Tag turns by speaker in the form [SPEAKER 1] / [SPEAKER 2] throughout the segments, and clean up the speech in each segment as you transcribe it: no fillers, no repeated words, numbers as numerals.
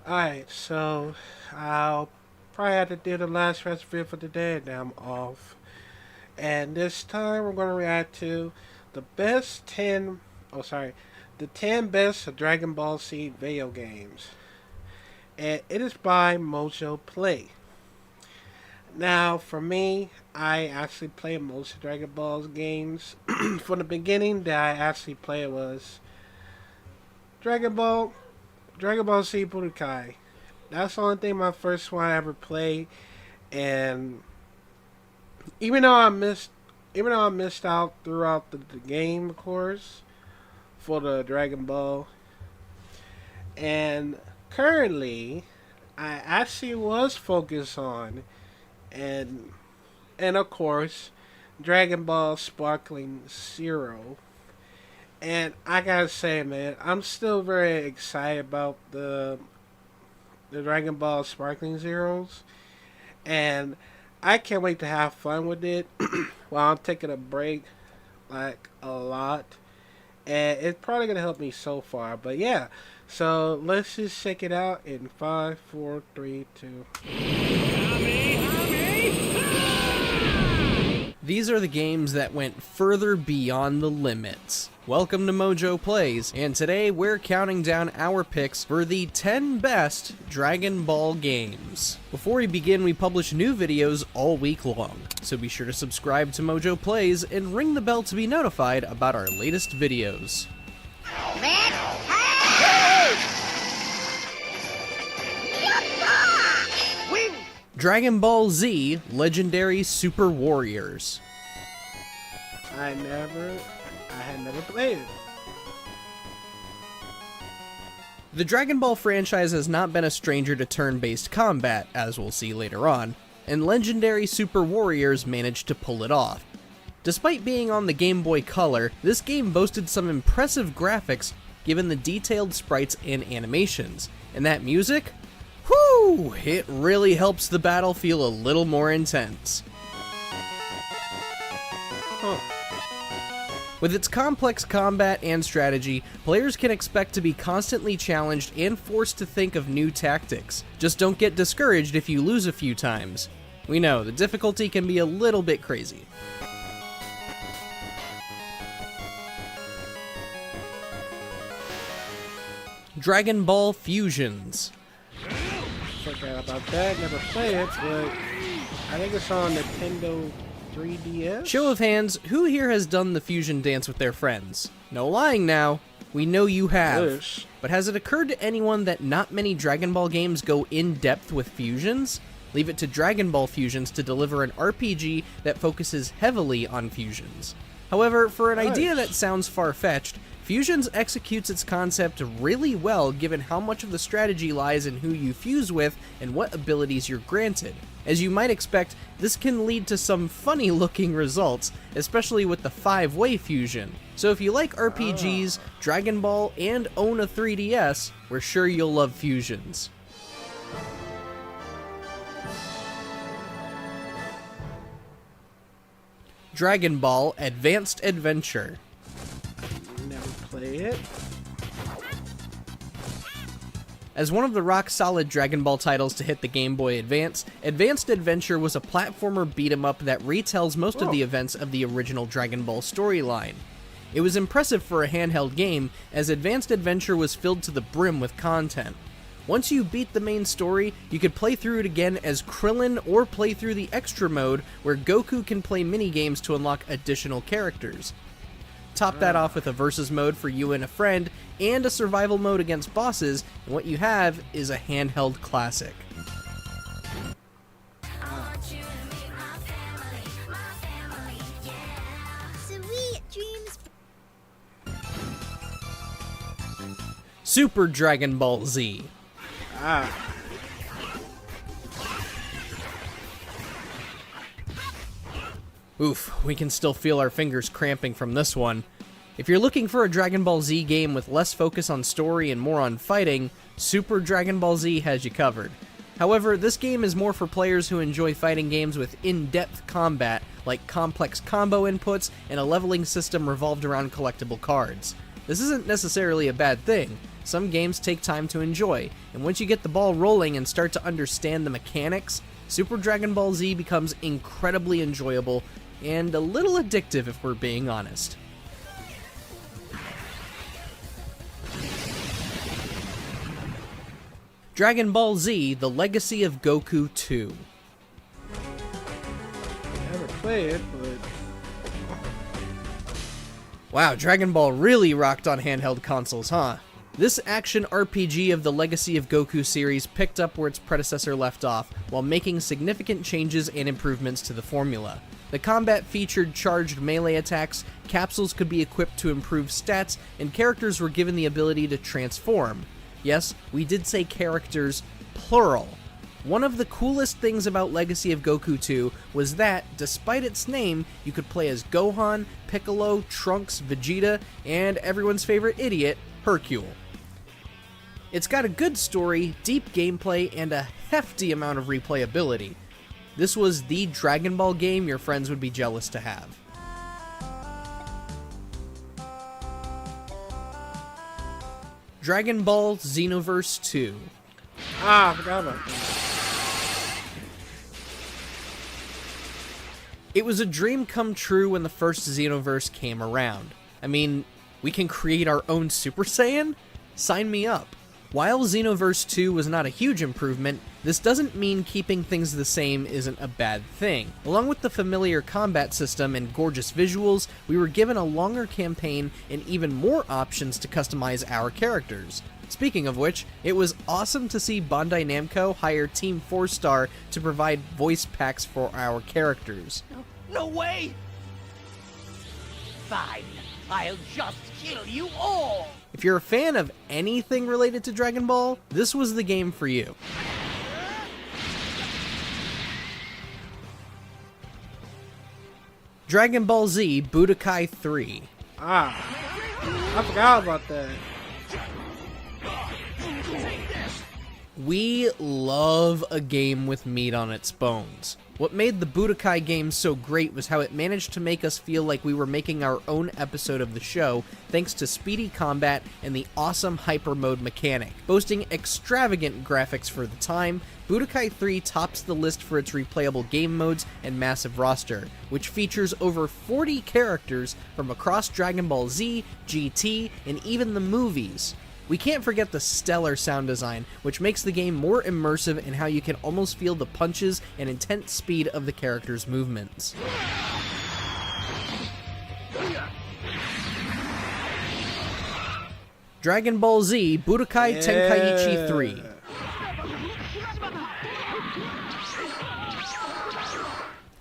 [SPEAKER 1] Alright, so I'll probably have to do the last recipe for today, and then I'm off. And this time we're going to react to the best 10, oh sorry, the 10 best Dragon Ball Z video games. And it is by Mojo Play. Now, for me, I actually play most Dragon Ball games. From the beginning that I actually played was Dragon Ball, Dragon Ball Z Budokai. That's the only thing my first one I ever played, and even though I missed, even though I missed out throughout the game, of course, for the Dragon Ball, and currently, I actually was focused on, and and of course, Dragon Ball Sparkling Zero. And I gotta say, man, I'm still very excited about the Dragon Ball Sparkling Zeros, and I can't wait to have fun with it while I'm taking a break, like a lot. And it's probably gonna help me so far. But yeah, so let's just check it out in five, four, three, two.
[SPEAKER 2] These are the games that went further beyond the limits. Welcome to Mojo Plays, and today we're counting down our picks for the 10 best Dragon Ball games. Before we begin, we publish new videos all week long, so be sure to subscribe to Mojo Plays and ring the bell to be notified about our latest videos. Dragon Ball Z Legendary Super Warriors.
[SPEAKER 1] I had never played it.
[SPEAKER 2] The Dragon Ball franchise has not been a stranger to turn-based combat, as we'll see later on, and Legendary Super Warriors managed to pull it off. Despite being on the Game Boy Color, this game boasted some impressive graphics given the detailed sprites and animations, and that music? Whew! It really helps the battle feel a little more intense.
[SPEAKER 1] Huh.
[SPEAKER 2] With its complex combat and strategy, players can expect to be constantly challenged and forced to think of new tactics. Just don't get discouraged if you lose a few times. We know, the difficulty can be a little bit crazy. Dragon Ball Fusions.
[SPEAKER 1] Forgot about that. Never played it, but I think it's on Nintendo 3DS.
[SPEAKER 2] Show of hands, who here has done the fusion dance with their friends? No lying now, we know you have.
[SPEAKER 1] Wish.
[SPEAKER 2] But has it occurred to anyone that not many Dragon Ball games go in depth with fusions? Leave it to Dragon Ball Fusions to deliver an RPG that focuses heavily on fusions. However, for an idea that sounds far-fetched, Fusions executes its concept really well given how much of the strategy lies in who you fuse with and what abilities you're granted. As you might expect, this can lead to some funny looking results, especially with the 5-way fusion. So if you like RPGs, Dragon Ball, and own a 3DS, we're sure you'll love fusions. Dragon Ball Advanced Adventure.
[SPEAKER 1] Never played it.
[SPEAKER 2] As one of the rock-solid Dragon Ball titles to hit the Game Boy Advance, Advanced Adventure was a platformer beat-em-up that retells most of the events of the original Dragon Ball storyline. It was impressive for a handheld game, as Advanced Adventure was filled to the brim with content. Once you beat the main story, you could play through it again as Krillin or play through the Extra mode, where Goku can play mini-games to unlock additional characters. Top that off with a versus mode for you and a friend, and a survival mode against bosses, and what you have is a handheld classic.
[SPEAKER 3] Sweet dreams.
[SPEAKER 2] Super Dragon Ball Z. Oof, we can still feel our fingers cramping from this one. If you're looking for a Dragon Ball Z game with less focus on story and more on fighting, Super Dragon Ball Z has you covered. However, this game is more for players who enjoy fighting games with in-depth combat, like complex combo inputs and a leveling system revolved around collectible cards. This isn't necessarily a bad thing, Some games take time to enjoy, and once you get the ball rolling and start to understand the mechanics, Super Dragon Ball Z becomes incredibly enjoyable and a little addictive if we're being honest. Dragon Ball Z: The Legacy of Goku 2.
[SPEAKER 1] Never played it, but
[SPEAKER 2] Wow, Dragon Ball really rocked on handheld consoles, huh? This action RPG of the Legacy of Goku series picked up where its predecessor left off, while making significant changes and improvements to the formula. The combat featured charged melee attacks, capsules could be equipped to improve stats, and characters were given the ability to transform. Yes, we did say characters, plural. One of the coolest things about Legacy of Goku 2 was that, despite its name, you could play as Gohan, Piccolo, Trunks, Vegeta, and everyone's favorite idiot, Hercule. It's got a good story, deep gameplay, and a hefty amount of replayability. This was the Dragon Ball game your friends would be jealous to have. Dragon Ball Xenoverse 2.
[SPEAKER 1] I forgot about that.
[SPEAKER 2] It was a dream come true when the first Xenoverse came around. I mean, we can create our own Super Saiyan? Sign me up. While Xenoverse 2 was not a huge improvement, this doesn't mean keeping things the same isn't a bad thing. Along with the familiar combat system and gorgeous visuals, we were given a longer campaign and even more options to customize our characters. Speaking of which, it was awesome to see Bandai Namco hire Team 4-Star to provide voice packs for our characters.
[SPEAKER 4] No way! Fine, I'll just kill you all!
[SPEAKER 2] If you're a fan of anything related to Dragon Ball, this was the game for you. Dragon Ball Z Budokai 3.
[SPEAKER 1] I forgot about that.
[SPEAKER 2] We love a game with meat on its bones. What made the Budokai game so great was how it managed to make us feel like we were making our own episode of the show, thanks to speedy combat and the awesome hyper mode mechanic. Boasting extravagant graphics for the time, Budokai 3 tops the list for its replayable game modes and massive roster, which features over 40 characters from across Dragon Ball Z, GT, and even the movies. We can't forget the stellar sound design, which makes the game more immersive in how you can almost feel the punches and intense speed of the characters' movements. Dragon Ball Z Budokai Tenkaichi 3.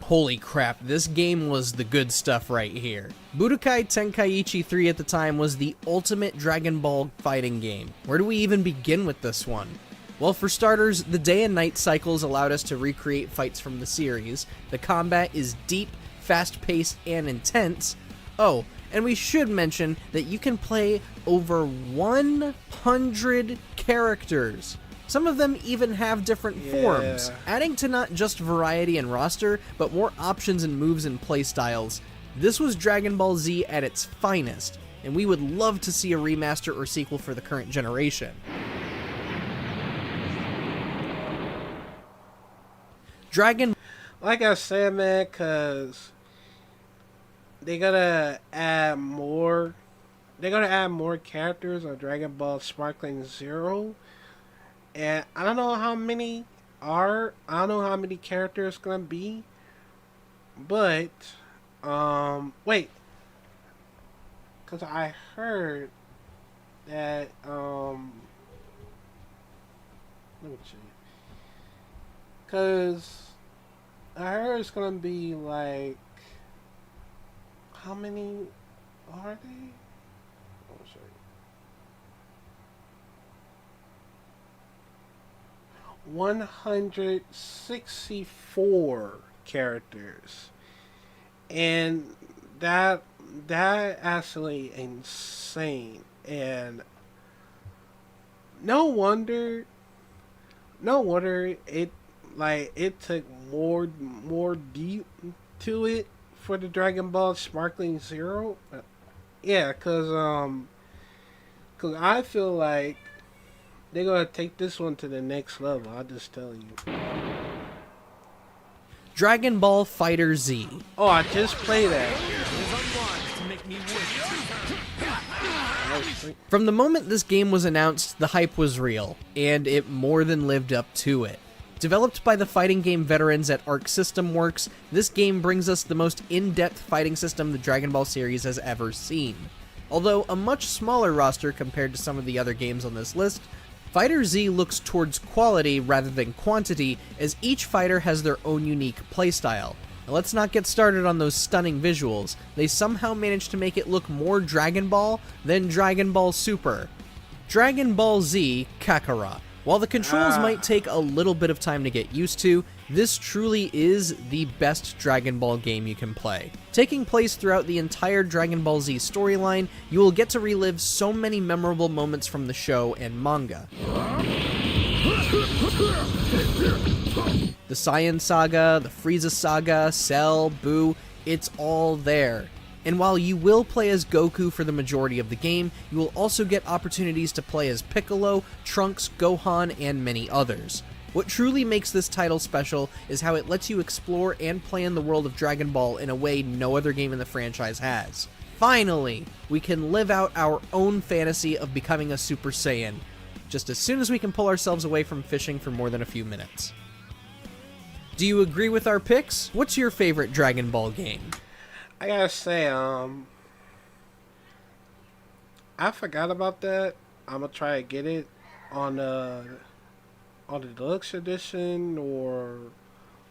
[SPEAKER 2] Holy crap, this game was the good stuff right here. Budokai Tenkaichi 3 at the time was the ultimate Dragon Ball fighting game. Where do we even begin with this one? Well, for starters, the day and night cycles allowed us to recreate fights from the series. The combat is deep, fast-paced, and intense. Oh, and we should mention that you can play over 100 characters. Some of them even have different forms, adding to not just variety and roster, but more options and moves and playstyles. This was Dragon Ball Z at its finest, and we would love to see a remaster or sequel for the current generation.
[SPEAKER 1] Like I said, man, cause they're gonna add more characters on Dragon Ball Sparkling Zero. And I don't know how many characters gonna be. But wait. Cause I heard that let me see. Cause I heard it's gonna be like, how many are they? I'll show you. 164 characters, and that actually insane. And no wonder it took more deep to it for the Dragon Ball Sparkling Zero. Yeah, cause Cause I feel like they're gonna take this one to the next level. I'll just tell you.
[SPEAKER 2] Dragon Ball Fighter Z.
[SPEAKER 1] Oh, I just played that.
[SPEAKER 2] From the moment this game was announced, the hype was real, and it more than lived up to it. Developed by the fighting game veterans at Arc System Works, this game brings us the most in-depth fighting system the Dragon Ball series has ever seen. Although a much smaller roster compared to some of the other games on this list, Fighter Z looks towards quality rather than quantity, as each fighter has their own unique playstyle. Now, let's not get started on those stunning visuals. They somehow managed to make it look more Dragon Ball than Dragon Ball Super. Dragon Ball Z Kakarot. While the controls might take a little bit of time to get used to, this truly is the best Dragon Ball game you can play. Taking place throughout the entire Dragon Ball Z storyline, you will get to relive so many memorable moments from the show and manga. The Saiyan Saga, the Frieza Saga, Cell, Buu, it's all there. And while you will play as Goku for the majority of the game, you will also get opportunities to play as Piccolo, Trunks, Gohan, and many others. What truly makes this title special is how it lets you explore and play in the world of Dragon Ball in a way no other game in the franchise has. Finally, we can live out our own fantasy of becoming a Super Saiyan, just as soon as we can pull ourselves away from fishing for more than a few minutes. Do you agree with our picks? What's your favorite Dragon Ball game?
[SPEAKER 1] I gotta say, I forgot about that. I'm gonna try to get it on the deluxe edition or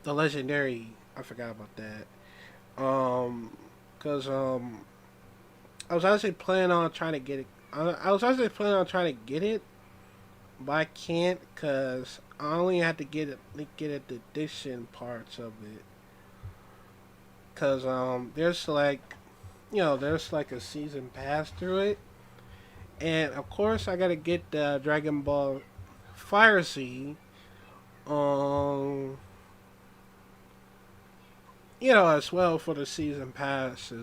[SPEAKER 1] the legendary. I forgot about that. Cause I was actually planning on trying to get it. I was actually planning on trying to get it, but I can't cause I only had to get it the edition parts of it. Cause there's like, there's like a season pass through it, and of course I gotta get the Dragon Ball Fire Z, as well for the season pass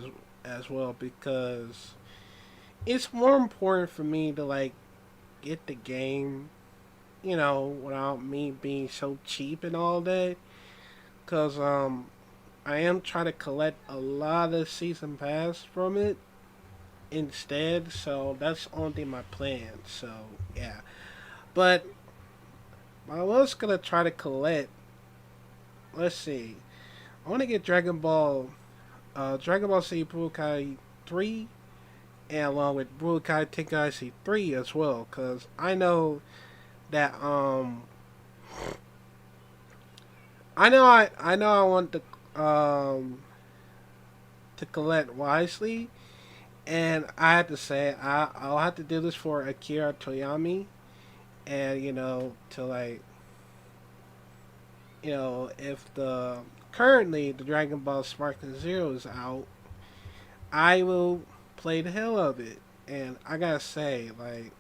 [SPEAKER 1] as well, because it's more important for me to like get the game, without me being so cheap and all that, cause I am trying to collect a lot of season pass from it instead, so that's only my plan. So yeah, but I was gonna try to collect. Let's see, I want to get Dragon Ball Z Budokai 3, and along with Budokai Tenkaichi 3 as well, cause I know that I want to collect wisely, and I have to say I'll have to do this for Akira Toriyama, and to like, if currently the Dragon Ball Sparking Zero is out, I will play the hell of it. And I gotta say, like,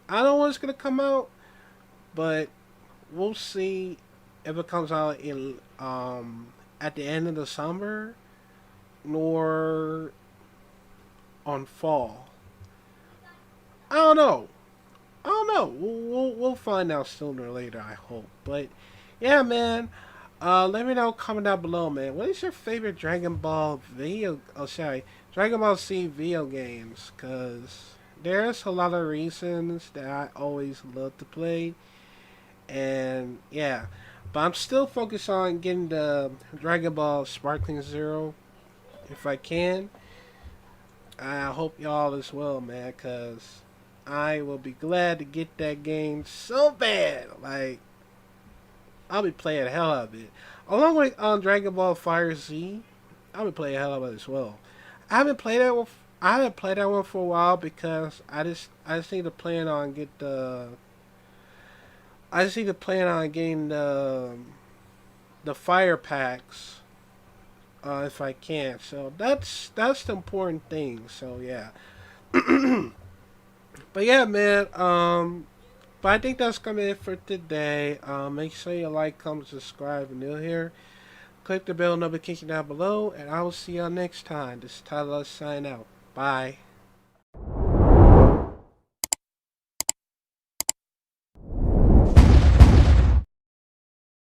[SPEAKER 1] I don't know when it's gonna come out, but we'll see if it comes out in at the end of the summer nor on fall. I don't know. We'll find out sooner or later, I hope. But yeah, man. Let me know, comment down below, man. What is your favorite Dragon Ball Dragon Ball Z video games? Cause there's a lot of reasons that I always love to play, and yeah. But I'm still focused on getting the Dragon Ball Sparkling Zero if I can. I hope y'all as well, man, because I will be glad to get that game so bad. Like, I'll be playing the hell out of it. Along with Dragon Ball Fire Z, I'll be playing the hell out of it as well. I haven't played that one for a while because I just need to plan on getting the fire packs if I can. So that's the important thing. So yeah. But yeah, man. But I think that's gonna be it for today. Make sure you like, comment, subscribe if you're new here. Click the bell notification down below, and I will see y'all next time. This is Tyler signing out. Bye.